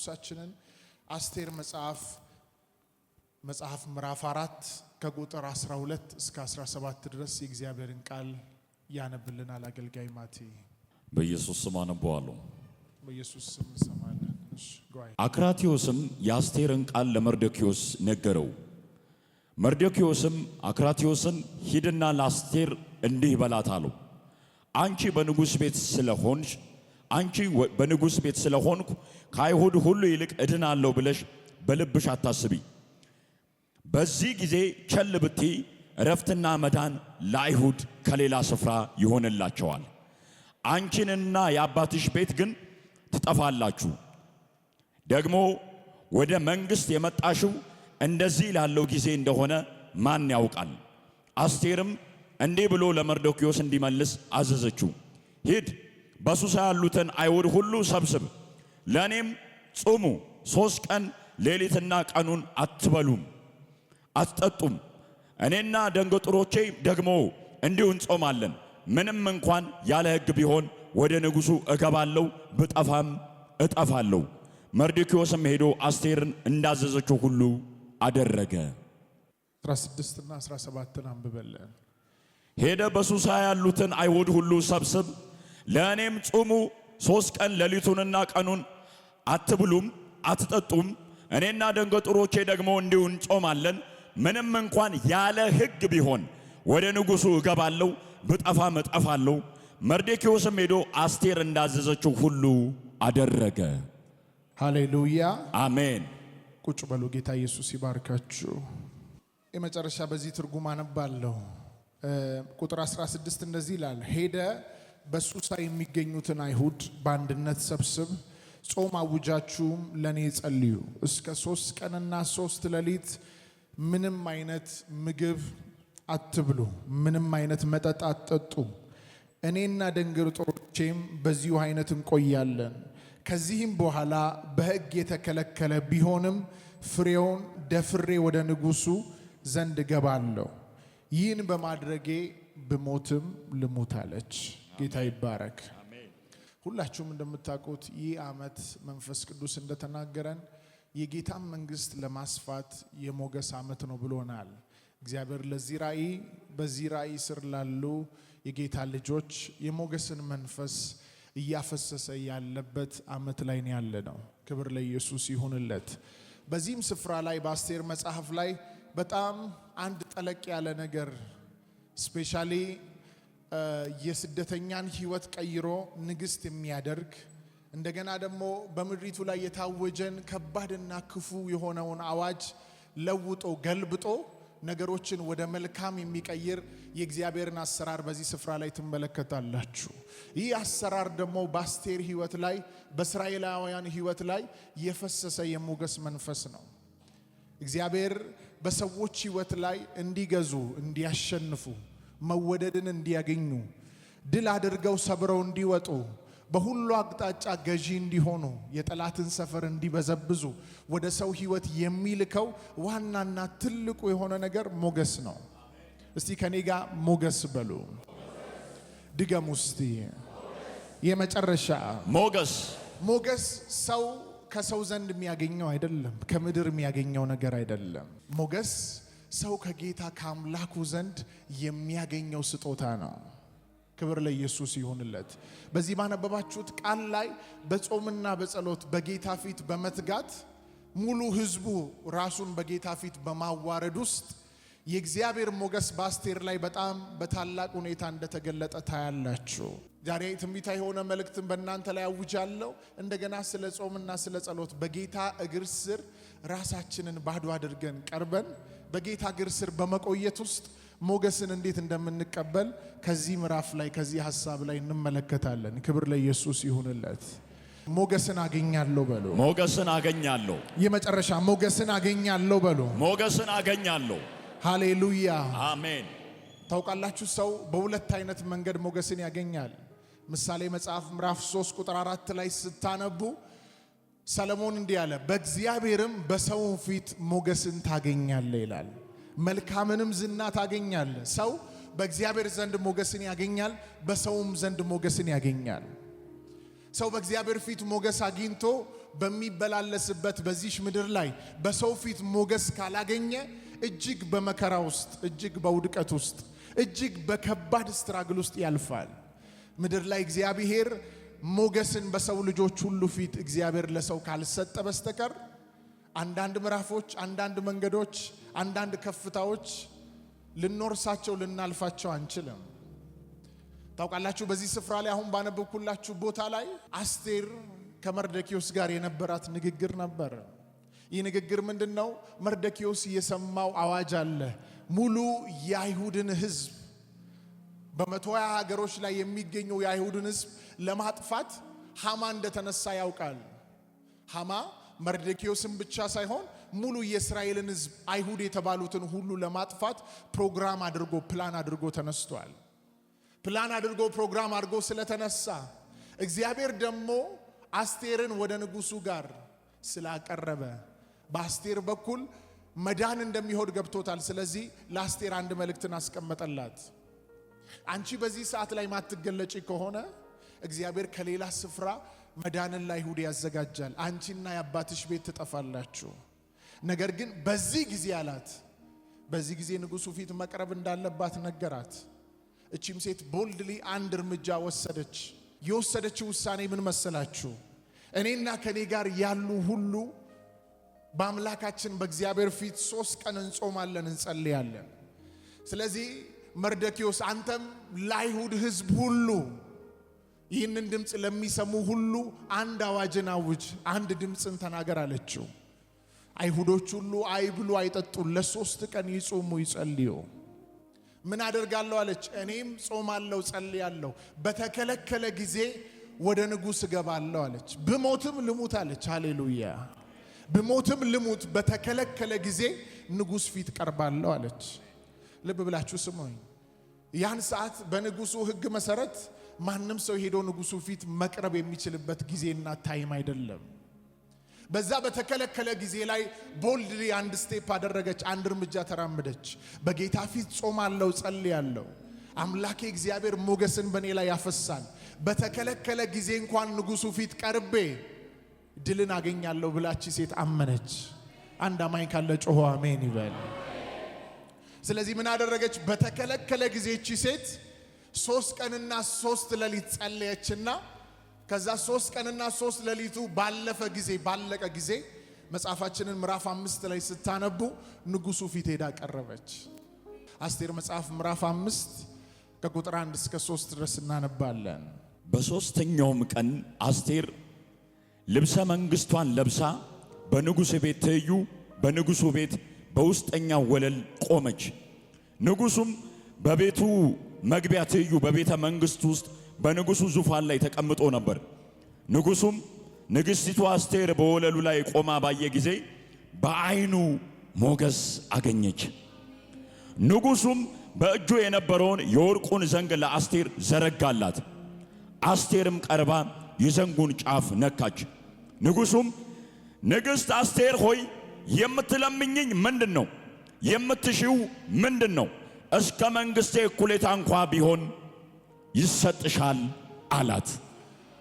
ቅዱሳችንን አስቴር መጽሐፍ ምዕራፍ 4 ከቁጥር 12 እስከ 17 ድረስ የእግዚአብሔርን ቃል ያነብልናል አገልጋይ ማቴ። በኢየሱስ ስም አነባዋለሁ። በኢየሱስ ስም እንሰማለን። እሺ ጎይ። አክራትዮስም የአስቴርን ቃል ለመርዶክዮስ ነገረው። መርዶክዮስም አክራትዮስን ሂድና ለአስቴር እንዲህ በላት አለው። አንቺ በንጉሥ ቤት ስለሆንኩ ከአይሁድ ሁሉ ይልቅ እድናለሁ ብለሽ በልብሽ አታስቢ። በዚህ ጊዜ ቸል ብትይ እረፍትና መዳን ለአይሁድ ከሌላ ስፍራ ይሆንላቸዋል። አንቺንና የአባትሽ ቤት ግን ትጠፋላችሁ። ደግሞ ወደ መንግሥት የመጣሽው እንደዚህ ላለው ጊዜ እንደሆነ ማን ያውቃል? አስቴርም እንዲህ ብሎ ለመርዶክዮስ እንዲመልስ አዘዘችው። ሂድ በሱሳ ያሉትን አይሁድ ሁሉ ሰብስብ፣ ለእኔም ጹሙ። 3 ቀን ሌሊትና ቀኑን አትበሉም አትጠጡም። እኔና ደንገጥሮቼ ደግሞ እንዲሁ እንጾማለን። ምንም እንኳን ያለ ሕግ ቢሆን ወደ ንጉሡ እገባለሁ፣ ብጠፋም እጠፋለሁ። መርዶክዮስም ሄዶ አስቴርን እንዳዘዘችው ሁሉ አደረገ። 16 እና 17 አንብበለን። ሄደ በሱሳ ያሉትን አይሁድ ሁሉ ሰብስብ፣ ለእኔም ጹሙ። 3 ቀን ሌሊቱንና ቀኑን አትብሉም አትጠጡም። እኔና ደንገጥሮቼ ደግሞ እንዲሁ እንጾማለን። ምንም እንኳን ያለ ሕግ ቢሆን ወደ ንጉሡ እገባለሁ፣ ብጠፋም እጠፋለሁ። መርዶክዮስም ሄዶ አስቴር እንዳዘዘችው ሁሉ አደረገ። ሃሌሉያ አሜን። ቁጭ በሉ። ጌታ ኢየሱስ ይባርካችሁ። የመጨረሻ በዚህ ትርጉም አነባለሁ። ቁጥር 16 እንደዚህ ይላል። ሄደ በሱሳ የሚገኙትን አይሁድ በአንድነት ሰብስብ፣ ጾም አውጃችሁም ለኔ ጸልዩ። እስከ 3 ቀንና 3 ሌሊት ምንም አይነት ምግብ አትብሉ፣ ምንም አይነት መጠጥ አትጠጡ። እኔና ደንገጥሮቼም በዚሁ አይነት እንቆያለን። ከዚህም በኋላ በሕግ የተከለከለ ቢሆንም ፍሬውን ደፍሬ ወደ ንጉሡ ዘንድ ገባለሁ። ይህን በማድረጌ ብሞትም ልሙት አለች። ጌታ ይባረክ። ሁላችሁም እንደምታውቁት ይህ ዓመት መንፈስ ቅዱስ እንደተናገረን የጌታን መንግሥት ለማስፋት የሞገስ ዓመት ነው ብሎናል እግዚአብሔር። ለዚህ ራእይ በዚህ ራእይ ስር ላሉ የጌታ ልጆች የሞገስን መንፈስ እያፈሰሰ ያለበት ዓመት ላይ ነው ያለ ነው። ክብር ለኢየሱስ ይሁንለት። በዚህም ስፍራ ላይ በአስቴር መጽሐፍ ላይ በጣም አንድ ጠለቅ ያለ ነገር ስፔሻሊ የስደተኛን ሕይወት ቀይሮ ንግሥት የሚያደርግ እንደገና ደግሞ በምድሪቱ ላይ የታወጀን ከባድና ክፉ የሆነውን አዋጅ ለውጦ ገልብጦ ነገሮችን ወደ መልካም የሚቀይር የእግዚአብሔርን አሰራር በዚህ ስፍራ ላይ ትመለከታላችሁ። ይህ አሰራር ደግሞ በአስቴር ሕይወት ላይ በእስራኤላውያን ሕይወት ላይ የፈሰሰ የሞገስ መንፈስ ነው። እግዚአብሔር በሰዎች ሕይወት ላይ እንዲገዙ፣ እንዲያሸንፉ፣ መወደድን እንዲያገኙ፣ ድል አድርገው ሰብረው እንዲወጡ፣ በሁሉ አቅጣጫ ገዢ እንዲሆኑ፣ የጠላትን ሰፈር እንዲበዘብዙ ወደ ሰው ሕይወት የሚልከው ዋናና ትልቁ የሆነ ነገር ሞገስ ነው። እስቲ ከኔ ጋር ሞገስ በሉ። ድገሙ እስቲ። የመጨረሻ ሞገስ ሰው ከሰው ዘንድ የሚያገኘው አይደለም፣ ከምድር የሚያገኘው ነገር አይደለም። ሞገስ ሰው ከጌታ ከአምላኩ ዘንድ የሚያገኘው ስጦታ ነው። ክብር ለኢየሱስ ይሁንለት። በዚህ ባነበባችሁት ቃል ላይ በጾምና በጸሎት በጌታ ፊት በመትጋት ሙሉ ሕዝቡ ራሱን በጌታ ፊት በማዋረድ ውስጥ የእግዚአብሔር ሞገስ በአስቴር ላይ በጣም በታላቅ ሁኔታ እንደተገለጠ ታያላችሁ። ዛሬ ትንቢታዊ የሆነ መልእክትን በእናንተ ላይ አውጃለሁ። እንደገና ስለ ጾምና ስለ ጸሎት በጌታ እግር ስር ራሳችንን ባዶ አድርገን ቀርበን በጌታ እግር ስር በመቆየት ውስጥ ሞገስን እንዴት እንደምንቀበል ከዚህ ምዕራፍ ላይ ከዚህ ሐሳብ ላይ እንመለከታለን። ክብር ለኢየሱስ ይሁንለት። ሞገስን አገኛለሁ በሉ። ሞገስን አገኛለሁ። የመጨረሻ ሞገስን አገኛለሁ በሉ። ሞገስን አገኛለሁ። ሃሌሉያ አሜን። ታውቃላችሁ ሰው በሁለት አይነት መንገድ ሞገስን ያገኛል። ምሳሌ መጽሐፍ ምዕራፍ 3 ቁጥር 4 ላይ ስታነቡ ሰለሞን እንዲህ አለ፣ በእግዚአብሔርም በሰው ፊት ሞገስን ታገኛለህ ይላል። መልካምንም ዝና ታገኛለህ። ሰው በእግዚአብሔር ዘንድ ሞገስን ያገኛል፣ በሰውም ዘንድ ሞገስን ያገኛል። ሰው በእግዚአብሔር ፊት ሞገስ አግኝቶ በሚበላለስበት በዚህ ምድር ላይ በሰው ፊት ሞገስ ካላገኘ እጅግ በመከራ ውስጥ እጅግ በውድቀት ውስጥ እጅግ በከባድ ስትራግል ውስጥ ያልፋል። ምድር ላይ እግዚአብሔር ሞገስን በሰው ልጆች ሁሉ ፊት እግዚአብሔር ለሰው ካልሰጠ በስተቀር አንዳንድ ምዕራፎች፣ አንዳንድ መንገዶች፣ አንዳንድ ከፍታዎች ልንወርሳቸው ልናልፋቸው አንችልም። ታውቃላችሁ በዚህ ስፍራ ላይ አሁን ባነበብኩላችሁ ቦታ ላይ አስቴር ከመርደኪዮስ ጋር የነበራት ንግግር ነበር። ይህ ንግግር ምንድነው? መርደኪዮስ የሰማው አዋጅ አለ። ሙሉ የአይሁድን ሕዝብ በ120 ሀገሮች ላይ የሚገኘው የአይሁድን ሕዝብ ለማጥፋት ሃማ እንደተነሳ ያውቃል። ሃማ መርደኪዮስን ብቻ ሳይሆን ሙሉ የእስራኤልን ሕዝብ አይሁድ የተባሉትን ሁሉ ለማጥፋት ፕሮግራም አድርጎ ፕላን አድርጎ ተነስቷል። ፕላን አድርጎ ፕሮግራም አድርጎ ስለተነሳ እግዚአብሔር ደግሞ አስቴርን ወደ ንጉሱ ጋር ስላቀረበ በአስቴር በኩል መዳን እንደሚሆን ገብቶታል። ስለዚህ ለአስቴር አንድ መልእክትን አስቀመጠላት። አንቺ በዚህ ሰዓት ላይ ማትገለጪ ከሆነ እግዚአብሔር ከሌላ ስፍራ መዳንን ለአይሁድ ያዘጋጃል። አንቺና የአባትሽ ቤት ትጠፋላችሁ። ነገር ግን በዚህ ጊዜ አላት፣ በዚህ ጊዜ ንጉሱ ፊት መቅረብ እንዳለባት ነገራት። እቺም ሴት ቦልድሊ አንድ እርምጃ ወሰደች። የወሰደችው ውሳኔ ምን መሰላችሁ? እኔና ከኔ ጋር ያሉ ሁሉ በአምላካችን በእግዚአብሔር ፊት 3 ቀን እንጾማለን፣ እንጸልያለን። ስለዚህ መርደኪዮስ አንተም ለአይሁድ ሕዝብ ሁሉ ይህንን ድምፅ ለሚሰሙ ሁሉ አንድ አዋጅን አውጅ፣ አንድ ድምፅን ተናገር አለችው። አይሁዶች ሁሉ አይብሉ አይጠጡ፣ ለ3 ቀን ይጾሙ ይጸልዩ። ምን አደርጋለሁ አለች? እኔም ጾማለሁ ጸልያለሁ፣ በተከለከለ ጊዜ ወደ ንጉሥ እገባለሁ አለች። ብሞትም ልሙት አለች። ሃሌሉያ! ብሞትም ልሙት፣ በተከለከለ ጊዜ ንጉሥ ፊት ቀርባለሁ አለች። ልብ ብላችሁ ስሙኝ። ያን ሰዓት በንጉሱ ሕግ መሰረት ማንም ሰው ሄዶ ንጉሱ ፊት መቅረብ የሚችልበት ጊዜና ታይም አይደለም። በዛ በተከለከለ ጊዜ ላይ ቦልድሊ አንድ ስቴፕ አደረገች፣ አንድ እርምጃ ተራመደች። በጌታ ፊት ጾማለሁ ጸልያለሁ፣ አምላኬ እግዚአብሔር ሞገስን በኔ ላይ ያፈሳል፣ በተከለከለ ጊዜ እንኳን ንጉሱ ፊት ቀርቤ ድልን አገኛለሁ ብላች ሴት አመነች። አንድ አማኝ ካለ ጮሆ አሜን ይበል። ስለዚህ ምን አደረገች? በተከለከለ ጊዜ እቺ ሴት 3 ቀንና 3 ሌሊት ጸለየችና ከዛ 3 ቀንና 3 ሌሊቱ ባለቀ ጊዜ መጽሐፋችንን ምዕራፍ 5 ላይ ስታነቡ ንጉሱ ፊት ሄዳ ቀረበች። አስቴር መጽሐፍ ምዕራፍ 5 ከቁጥር 1 እስከ 3 ድረስ እናነባለን። በሦስተኛውም ቀን አስቴር ልብሰ መንግስቷን ለብሳ በንጉሥ ቤት ትይዩ በንጉሡ ቤት በውስጠኛው ወለል ቆመች። ንጉሡም በቤቱ መግቢያ ትይዩ በቤተ መንግሥት ውስጥ በንጉሡ ዙፋን ላይ ተቀምጦ ነበር። ንጉሡም ንግሥቲቱ አስቴር በወለሉ ላይ ቆማ ባየ ጊዜ በዓይኑ ሞገስ አገኘች። ንጉሡም በእጁ የነበረውን የወርቁን ዘንግ ለአስቴር ዘረጋላት። አስቴርም ቀርባ የዘንጉን ጫፍ ነካች። ንጉሡም ንግሥት አስቴር ሆይ የምትለምኝኝ ምንድን ነው? የምትሽው ምንድን ነው? እስከ መንግሥቴ እኩሌታ እንኳ ቢሆን ይሰጥሻል አላት።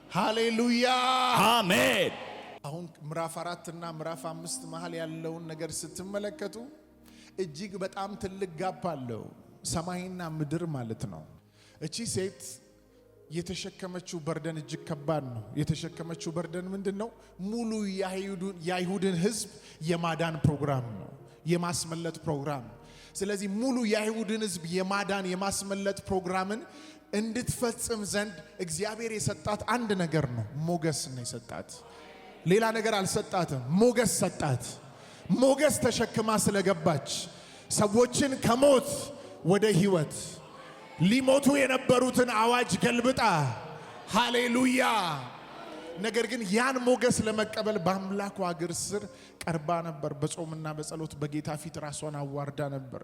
ሃሌሉያ አሜን። አሁን ምዕራፍ 4 እና ምዕራፍ 5 መሃል ያለውን ነገር ስትመለከቱ እጅግ በጣም ትልቅ ጋፕ አለው። ሰማይና ምድር ማለት ነው። እቺ ሴት የተሸከመችው በርደን እጅግ ከባድ ነው። የተሸከመችው በርደን ምንድነው? ሙሉ የአይሁድን ሕዝብ የማዳን ፕሮግራም ነው፣ የማስመለጥ ፕሮግራም። ስለዚህ ሙሉ የአይሁድን ሕዝብ የማዳን የማስመለጥ ፕሮግራምን እንድትፈጽም ዘንድ እግዚአብሔር የሰጣት አንድ ነገር ነው፣ ሞገስ ነው የሰጣት። ሌላ ነገር አልሰጣትም፣ ሞገስ ሰጣት። ሞገስ ተሸክማ ስለገባች ሰዎችን ከሞት ወደ ሕይወት ሊሞቱ የነበሩትን አዋጅ ገልብጣ፣ ሃሌሉያ። ነገር ግን ያን ሞገስ ለመቀበል በአምላኳ እግር ስር ቀርባ ነበር። በጾምና በጸሎት በጌታ ፊት ራሷን አዋርዳ ነበር።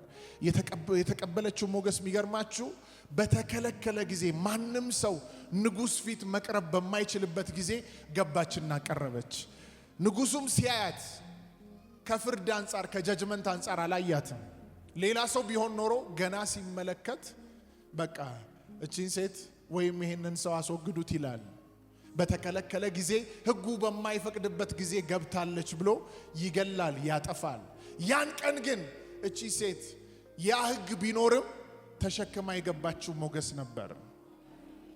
የተቀበለችው ሞገስ የሚገርማችሁ በተከለከለ ጊዜ ማንም ሰው ንጉሥ ፊት መቅረብ በማይችልበት ጊዜ ገባችና ቀረበች። ንጉሡም ሲያያት ከፍርድ አንጻር ከጀጅመንት አንጻር አላያትም። ሌላ ሰው ቢሆን ኖሮ ገና ሲመለከት በቃ እቺን ሴት ወይም ይሄንን ሰው አስወግዱት ይላል። በተከለከለ ጊዜ ሕጉ በማይፈቅድበት ጊዜ ገብታለች ብሎ ይገላል፣ ያጠፋል። ያን ቀን ግን እቺ ሴት ያ ሕግ ቢኖርም ተሸክማ የገባችው ሞገስ ነበር።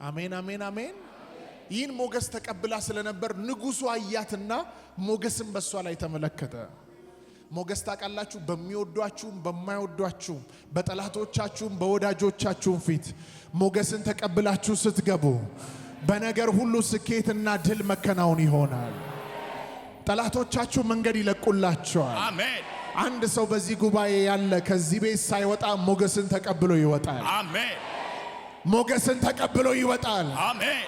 አሜን አሜን አሜን። ይህን ሞገስ ተቀብላ ስለነበር ንጉሡ አያትና ሞገስን በሷ ላይ ተመለከተ። ሞገስ ታውቃላችሁ፣ በሚወዷችሁም በማይወዷችሁም በጠላቶቻችሁም በወዳጆቻችሁም ፊት ሞገስን ተቀብላችሁ ስትገቡ በነገር ሁሉ ስኬትና ድል መከናወን ይሆናል። ጠላቶቻችሁ መንገድ ይለቁላቸዋል። አሜን። አንድ ሰው በዚህ ጉባኤ ያለ ከዚህ ቤት ሳይወጣ ሞገስን ተቀብሎ ይወጣል። አሜን። ሞገስን ተቀብሎ ይወጣል። አሜን።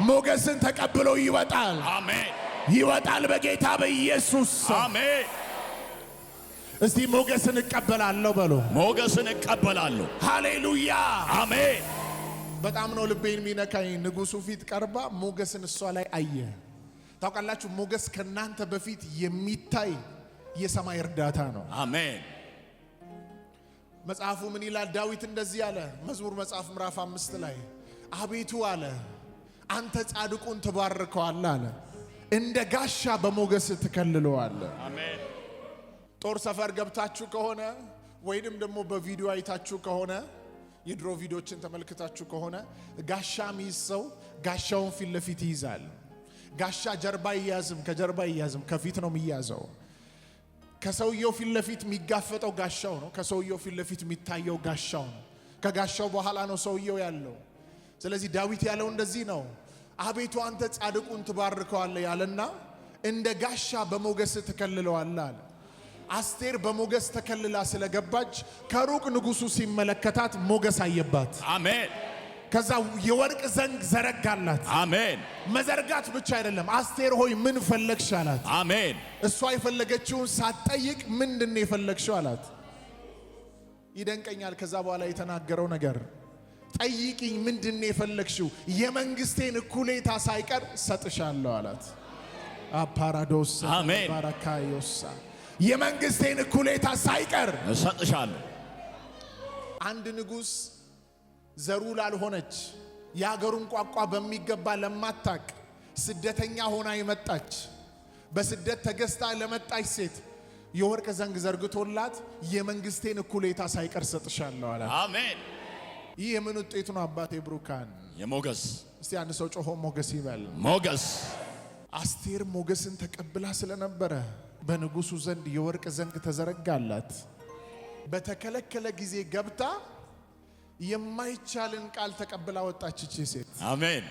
ሞገስን ተቀብሎ ይወጣል። አሜን። ይወጣል በጌታ በኢየሱስ አሜን። እስቲ ሞገስን እቀበላለሁ በሉ። ሞገስን እቀበላለሁ። ሃሌሉያ አሜን። በጣም ነው ልቤን የሚነካኝ። ንጉሡ ፊት ቀርባ ሞገስን እሷ ላይ አየ። ታውቃላችሁ ሞገስ ከናንተ በፊት የሚታይ የሰማይ እርዳታ ነው። አሜን። መጽሐፉ ምን ይላል? ዳዊት እንደዚህ አለ። መዝሙር መጽሐፍ ምዕራፍ 5 ላይ አቤቱ አለ አንተ ጻድቁን ትባርከዋለህ አለ፣ እንደ ጋሻ በሞገስ ትከልለዋለህ። አሜን። ጦር ሰፈር ገብታችሁ ከሆነ ወይንም ደግሞ በቪዲዮ አይታችሁ ከሆነ የድሮ ቪዲዮችን ተመልክታችሁ ከሆነ ጋሻ ሚይዝ ሰው ጋሻውን ፊት ለፊት ይይዛል። ጋሻ ጀርባ ይያዝም፣ ከጀርባ ይያዝም፣ ከፊት ነው የሚያዘው። ከሰውየው ፊት ለፊት የሚጋፈጠው ጋሻው ነው። ከሰውየው ፊት ለፊት የሚታየው ጋሻው ነው። ከጋሻው በኋላ ነው ሰውየው ያለው። ስለዚህ ዳዊት ያለው እንደዚህ ነው፣ አቤቱ አንተ ጻድቁን ትባርከዋለህ ያለና እንደ ጋሻ በሞገስ ትከልለዋለህ አለ። አስቴር በሞገስ ተከልላ ስለገባች ከሩቅ ንጉሡ ሲመለከታት ሞገስ አየባት። አሜን። ከዛ የወርቅ ዘንግ ዘረጋላት። አሜን። መዘርጋት ብቻ አይደለም፣ አስቴር ሆይ ምን ፈለግሽ አላት። አሜን። እሷ የፈለገችውን ሳትጠይቅ ምንድነው የፈለግሽው አላት። ይደንቀኛል። ከዛ በኋላ የተናገረው ነገር ጠይቂኝ፣ ምንድነው የፈለግሽው? የመንግስቴን እኩሌታ ሳይቀር ሰጥሻለሁ አላት። አፓራዶስ አሜን። ባራካዮሳ የመንግስቴን እኩሌታ ሳይቀር እሰጥሻለሁ። አንድ ንጉሥ ዘሩ ላልሆነች የሀገሩን ቋንቋ በሚገባ ለማታቅ ስደተኛ ሆና የመጣች በስደት ተገዝታ ለመጣች ሴት የወርቅ ዘንግ ዘርግቶላት የመንግስቴን እኩሌታ ሳይቀር ሰጥሻለሁ አላት። አሜን። ይህ የምን ውጤት ነው አባቴ ብሩካን? የሞገስ። እስቲ አንድ ሰው ጮሆ ሞገስ ይበል። ሞገስ። አስቴር ሞገስን ተቀብላ ስለነበረ በንጉሡ ዘንድ የወርቅ ዘንግ ተዘረጋላት። በተከለከለ ጊዜ ገብታ የማይቻልን ቃል ተቀብላ ወጣች እቺ ሴት። አሜን።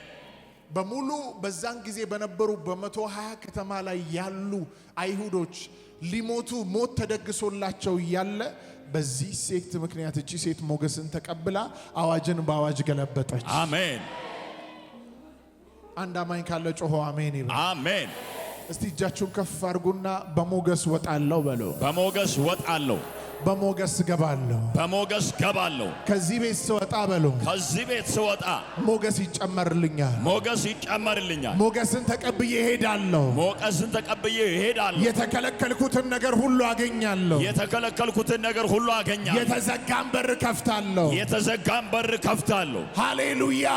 በሙሉ በዛን ጊዜ በነበሩ በ120 ከተማ ላይ ያሉ አይሁዶች ሊሞቱ ሞት ተደግሶላቸው ያለ በዚህ ሴት ምክንያት እቺ ሴት ሞገስን ተቀብላ አዋጅን በአዋጅ ገለበጠች። አሜን። አንድ አማኝ ካለ ጮሆ አሜን ይበል። አሜን። እስቲ እጃችሁን ከፍ አድርጉና በሞገስ ወጣለሁ በሉ። በሞገስ ወጣለሁ። በሞገስ ገባለሁ። በሞገስ ገባለሁ። ከዚህ ቤት ስወጣ በሉ። ከዚህ ቤት ስወጣ ሞገስ ይጨመርልኛል። ሞገስ ይጨመርልኛል። ሞገስን ተቀብዬ እሄዳለሁ። ሞገስን ተቀብዬ እሄዳለሁ። የተከለከልኩትን ነገር ሁሉ አገኛለሁ። የተከለከልኩትን ነገር ሁሉ አገኛለሁ። የተዘጋን በር ከፍታለሁ። የተዘጋን በር ከፍታለሁ። ሃሌሉያ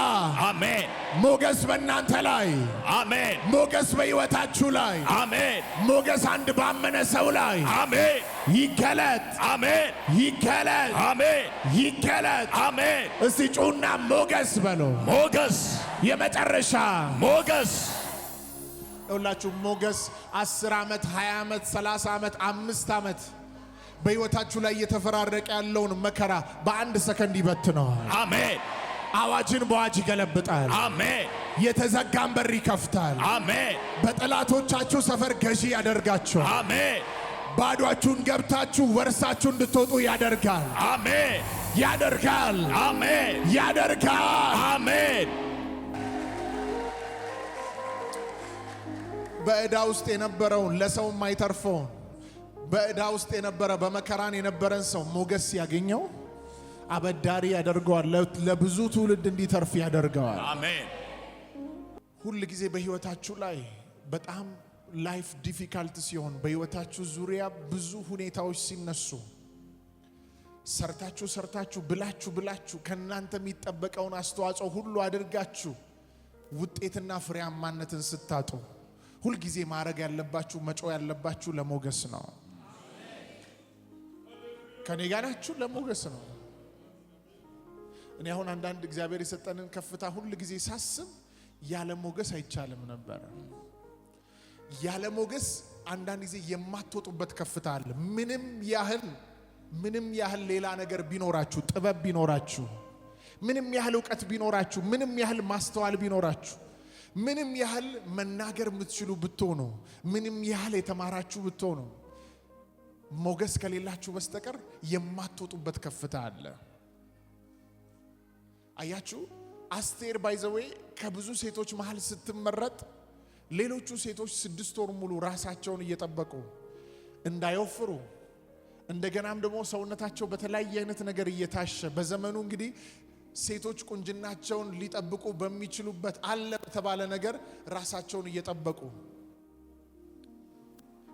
አሜን። ሞገስ በእናንተ ላይ፣ አሜን። ሞገስ በሕይወታችሁ ላይ፣ አሜን። ሞገስ አንድ ባመነ ሰው ላይ አሜን። ይገለጥ። አሜን። ይገለጥ። አሜን። ይገለጥ። አሜን። እስቲ ጩና ሞገስ በሎ። ሞገስ። የመጨረሻ ሞገስ። ሁላችሁ ሞገስ 10 ዓመት 20 ዓመት 30 ዓመት 5 ዓመት በሕይወታችሁ ላይ እየተፈራረቀ ያለውን መከራ በአንድ ሰከንድ ይበትነዋል። አሜን። አዋጅን በአዋጅ ይገለብጣል። አሜን። የተዘጋን በር ይከፍታል። አሜን። በጠላቶቻችሁ ሰፈር ገዢ ያደርጋችኋል። አሜን። ባዷችሁን ገብታችሁ ወርሳችሁ እንድትወጡ ያደርጋል። አሜን። ያደርጋል። አሜን። ያደርጋል። አሜን። በዕዳ ውስጥ የነበረውን ለሰው የማይተርፈውን በዕዳ ውስጥ የነበረ በመከራን የነበረን ሰው ሞገስ ያገኘው አበዳሪ ያደርገዋል። ለብዙ ትውልድ እንዲተርፍ ያደርገዋል። አሜን። ሁል ጊዜ በሕይወታችሁ ላይ በጣም ላይፍ ዲፊካልት ሲሆን በሕይወታችሁ ዙሪያ ብዙ ሁኔታዎች ሲነሱ ሰርታችሁ ብላችሁ ከናንተ የሚጠበቀውን አስተዋጽኦ ሁሉ አድርጋችሁ ውጤትና ፍሬያማነትን ስታጡ ሁሉ ጊዜ ማረግ ያለባችሁ መጮህ ያለባችሁ ለሞገስ ነው። ከኔ ጋር ናችሁ? ለሞገስ ነው። እኔ አሁን አንዳንድ እግዚአብሔር የሰጠንን ከፍታ ሁሉ ጊዜ ሳስብ ያለ ሞገስ አይቻልም ነበር። ያለ ሞገስ አንዳንድ ጊዜ የማትወጡበት ከፍታ አለ። ምንም ያህል ሌላ ነገር ቢኖራችሁ፣ ጥበብ ቢኖራችሁ፣ ምንም ያህል ዕውቀት ቢኖራችሁ፣ ምንም ያህል ማስተዋል ቢኖራችሁ፣ ምንም ያህል መናገር የምትችሉ ብትሆኑ፣ ምንም ያህል የተማራችሁ ብትሆኑ ሞገስ ከሌላችሁ በስተቀር የማትወጡበት ከፍታ አለ። አያችሁ አስቴር ባይዘዌ ከብዙ ሴቶች መሃል ስትመረጥ ሌሎቹ ሴቶች 6 ወር ሙሉ ራሳቸውን እየጠበቁ እንዳይወፍሩ እንደገናም ደግሞ ሰውነታቸው በተለያየ አይነት ነገር እየታሸ በዘመኑ እንግዲህ ሴቶች ቁንጅናቸውን ሊጠብቁ በሚችሉበት አለ በተባለ ነገር ራሳቸውን እየጠበቁ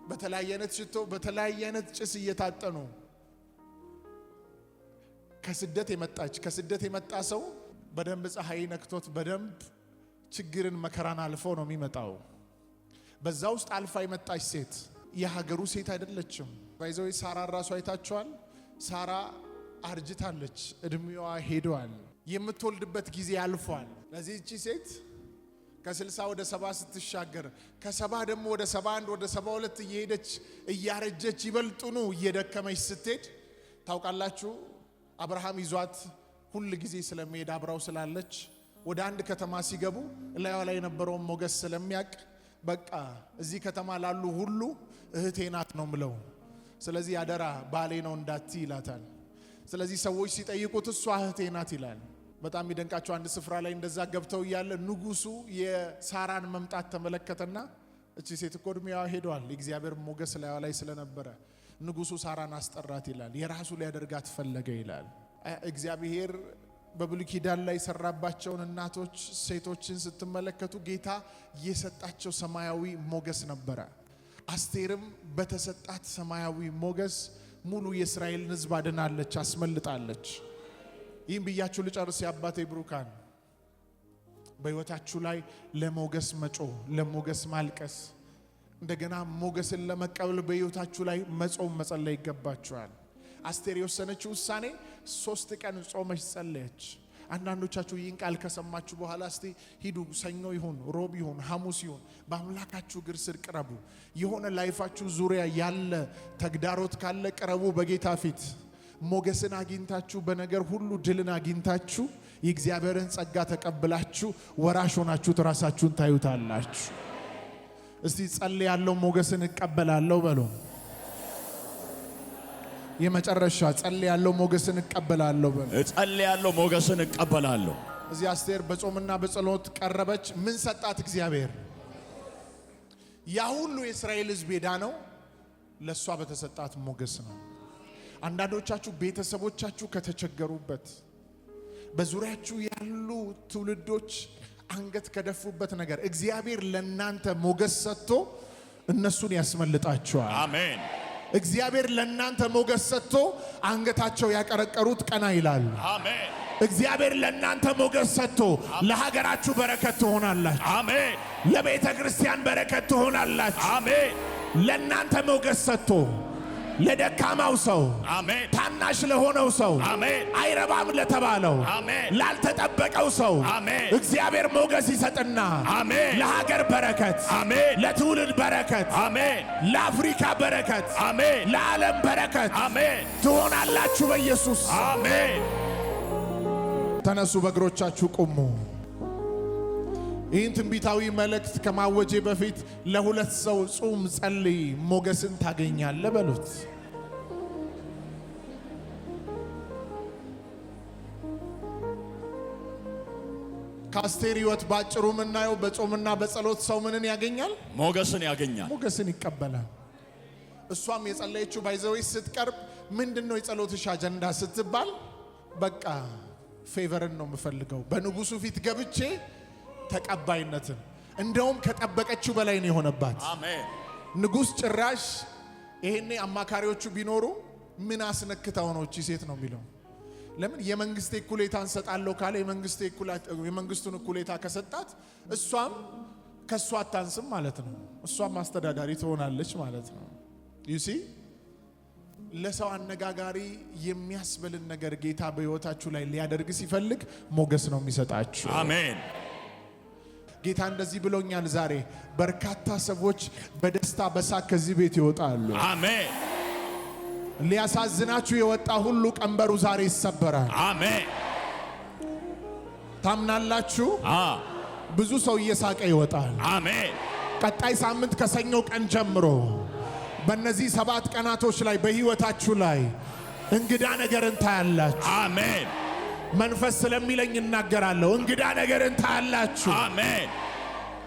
በተለያየ አይነት ሽቶ በተለያየ አይነት ጭስ እየታጠኑ ከስደት የመጣ ሰው በደንብ ፀሐይ ነክቶት በደንብ ችግርን መከራን አልፎ ነው የሚመጣው። በዛ ውስጥ አልፋ የመጣች ሴት የሀገሩ ሴት አይደለችም። ባይዘው ሳራ ራሷ አይታችኋል። ሳራ አርጅታለች፣ እድሜዋ ሄዷል፣ የምትወልድበት ጊዜ አልፏል። ለዚህ እቺ ሴት ከ60 ወደ 70 ስትሻገር ከ70 ደግሞ ወደ 71 ወደ 72 እየሄደች እያረጀች ይበልጡኑ እየደከመች ስትሄድ ታውቃላችሁ አብርሃም ይዟት ሁሉ ጊዜ ስለሚሄድ አብራው ስላለች ወደ አንድ ከተማ ሲገቡ ላይዋ ላይ የነበረውን ሞገስ ስለሚያቅ በቃ እዚህ ከተማ ላሉ ሁሉ እህቴ ናት ነው ምለው። ስለዚህ አደራ ባሌ ነው እንዳቲ ይላታል። ስለዚህ ሰዎች ሲጠይቁት እሷ እህቴ ናት ይላል። በጣም ይደንቃቸው አንድ ስፍራ ላይ እንደዛ ገብተው እያለ ንጉሱ የሳራን መምጣት ተመለከተና እቺ ሴት እኮ እድሜዋ ሄዷል፣ የእግዚአብሔር ሞገስ ላይዋ ላይ ስለነበረ ንጉሱ ሳራን አስጠራት ይላል። የራሱ ሊያደርጋት ፈለገ ይላል። እግዚአብሔር በብሉይ ኪዳን ላይ ሰራባቸውን እናቶች ሴቶችን ስትመለከቱ ጌታ የሰጣቸው ሰማያዊ ሞገስ ነበረ። አስቴርም በተሰጣት ሰማያዊ ሞገስ ሙሉ የእስራኤልን ሕዝብ አድናለች፣ አስመልጣለች። ይህም ብያችሁ ልጨርስ። የአባቴ ብሩካን በሕይወታችሁ ላይ ለሞገስ መጮህ፣ ለሞገስ ማልቀስ፣ እንደገና ሞገስን ለመቀበል በሕይወታችሁ ላይ መጾም መጸለይ ይገባችኋል። አስቴር የወሰነችው ውሳኔ 3 ቀን ጾመች ጸለየች። አንዳንዶቻችሁ ይህን ቃል ከሰማችሁ በኋላ እስቲ ሂዱ፣ ሰኞ ይሁን ሮብ ይሁን ሐሙስ ይሁን በአምላካችሁ እግር ስር ቅረቡ። የሆነ ላይፋችሁ ዙሪያ ያለ ተግዳሮት ካለ ቅረቡ በጌታ ፊት። ሞገስን አግኝታችሁ በነገር ሁሉ ድልን አግኝታችሁ የእግዚአብሔርን ጸጋ ተቀብላችሁ ወራሽ ሆናችሁ ራሳችሁን ታዩታላችሁ። እስቲ ጸልያለሁ ሞገስን እቀበላለሁ በሉ። የመጨረሻ ጸልያለሁ ሞገስን እቀበላለሁ በሉ። ጸልያለሁ ሞገስን እቀበላለሁ። እዚህ አስቴር በጾምና በጸሎት ቀረበች። ምን ሰጣት እግዚአብሔር? ያ ሁሉ የእስራኤል ሕዝብ የዳነው ለሷ በተሰጣት ሞገስ ነው። አንዳንዶቻችሁ ቤተሰቦቻችሁ ከተቸገሩበት፣ በዙሪያችሁ ያሉ ትውልዶች አንገት ከደፉበት ነገር እግዚአብሔር ለናንተ ሞገስ ሰጥቶ እነሱን ያስመልጣቸዋል። አሜን። እግዚአብሔር ለናንተ ሞገስ ሰጥቶ አንገታቸው ያቀረቀሩት ቀና ይላሉ። አሜን። እግዚአብሔር ለናንተ ሞገስ ሰጥቶ ለሀገራችሁ በረከት ትሆናላችሁ። አሜን። ለቤተ ክርስቲያን በረከት ትሆናላችሁ። አሜን። ለናንተ ሞገስ ሰጥቶ ለደካማው ሰው፣ አሜን፣ ታናሽ ለሆነው ሰው፣ አሜን፣ አይረባም ለተባለው፣ አሜን፣ ላልተጠበቀው ሰው፣ አሜን፣ እግዚአብሔር ሞገስ ይሰጥና፣ አሜን፣ ለሀገር በረከት፣ አሜን፣ ለትውልድ በረከት፣ አሜን፣ ለአፍሪካ በረከት፣ አሜን፣ ለዓለም በረከት፣ አሜን ትሆናላችሁ በኢየሱስ አሜን። ተነሱ፣ በእግሮቻችሁ ቁሙ። ይህን ትንቢታዊ መልእክት ከማወጄ በፊት ለሁለት ሰው ጹም ጸልይ፣ ሞገስን ታገኛለህ በሉት። ከአስቴር ሕይወት ባጭሩ የምናየው በጾምና በጸሎት ሰው ምንን ያገኛል? ሞገስን ያገኛል፣ ሞገስን ይቀበላል። እሷም የጸለየችው ባይዘዌ ስትቀርብ ምንድነው የጸሎትሽ አጀንዳ ስትባል፣ በቃ ፌቨርን ነው የምፈልገው፣ በንጉሱ ፊት ገብቼ ተቀባይነትን። እንደውም ከጠበቀችው በላይ ነው የሆነባት። አሜን። ንጉስ ጭራሽ ይሄኔ አማካሪዎቹ ቢኖሩ ምን አስነክታው ነው እቺ ሴት ነው የሚለው። ለምን የመንግስት እኩሌታ እንሰጣለሁ ካለ የመንግስቱን እኩሌታ ከሰጣት እሷም ከሷ አታንስም ማለት ነው። እሷም አስተዳዳሪ ትሆናለች ማለት ነው። ዩሲ ለሰው አነጋጋሪ የሚያስበልን ነገር ጌታ በሕይወታችሁ ላይ ሊያደርግ ሲፈልግ ሞገስ ነው የሚሰጣችሁ። አሜን። ጌታ እንደዚህ ብሎኛል። ዛሬ በርካታ ሰዎች በደስታ በሳቅ ከዚህ ቤት ይወጣሉ። አሜን። ሊያሳዝናችሁ የወጣ ሁሉ ቀንበሩ ዛሬ ይሰበራል። አሜን። ታምናላችሁ? ብዙ ሰው እየሳቀ ይወጣል። አሜን። ቀጣይ ሳምንት ከሰኞ ቀን ጀምሮ በእነዚህ 7 ቀናቶች ላይ በሕይወታችሁ ላይ እንግዳ ነገርን ታያላችሁ። አሜን። መንፈስ ስለሚለኝ እናገራለሁ። እንግዳ ነገርን ታያላችሁ። አሜን።